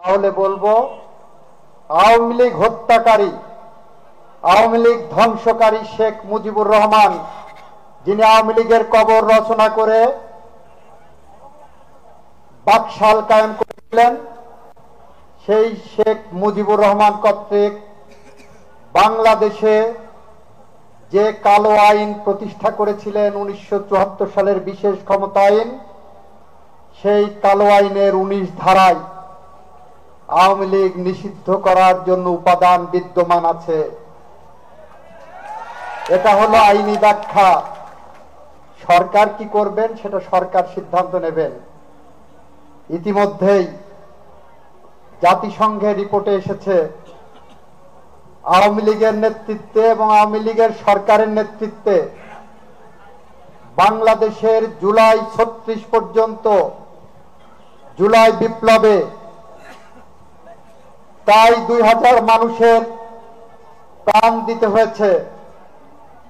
তাহলে বলবো আওয়ামী লীগ হত্যাকারী, আওয়ামী লীগ ধ্বংসকারী শেখ মুজিবুর রহমান, যিনি আওয়ামী লীগের কবর রচনা করে বাকশাল কায়েম করেছিলেন, সেই শেখ মুজিবুর রহমান কর্তৃক বাংলাদেশে যে কালো আইন প্রতিষ্ঠা করেছিলেন 1974 সালের বিশেষ ক্ষমতা আইন, সেই কালো আইনের 19 ধারায় আওয়ামী লীগ নিষিদ্ধ করার জন্য উপাদান বিদ্যমান আছে। এটা হলো আইনি ব্যাখ্যা। সরকার কি করবেন সেটা সরকার সিদ্ধান্ত নেবেন। ইতিমধ্যেই জাতিসংঘের রিপোর্টে এসেছে আওয়ামী লীগের নেতৃত্বে এবং আওয়ামী লীগের সরকারের নেতৃত্বে বাংলাদেশের জুলাই 36 পর্যন্ত, জুলাই বিপ্লবে প্রায় 2000 মানুষের প্রাণ দিতে হয়েছে,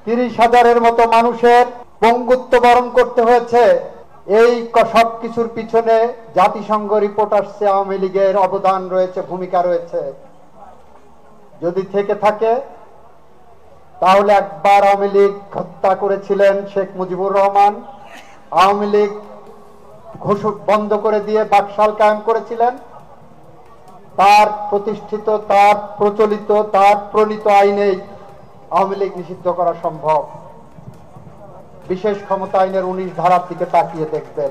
30,000-এর মতো মানুষের পঙ্গুত্ব বরণ করতে হয়েছে। এই সব কিছুর পিছনে জাতিসংঘ রিপোর্ট আসছে, আওয়ামী লীগের অবদান রয়েছে, ভূমিকা রয়েছে। যদি থেকে থাকে তাহলে একবার আওয়ামী লীগ হত্যা করেছিলেন শেখ মুজিবুর রহমান, আওয়ামী লীগ বন্ধ করে দিয়ে বাকশাল কায়েম করেছিলেন। তার প্রতিষ্ঠিত, তার প্রচলিত, তার প্রণীত আইনে আওয়ামী লীগ নিষিদ্ধ করা সম্ভব। বিশেষ ক্ষমতা আইনের 19 ধারার দিকে তাকিয়ে দেখবেন।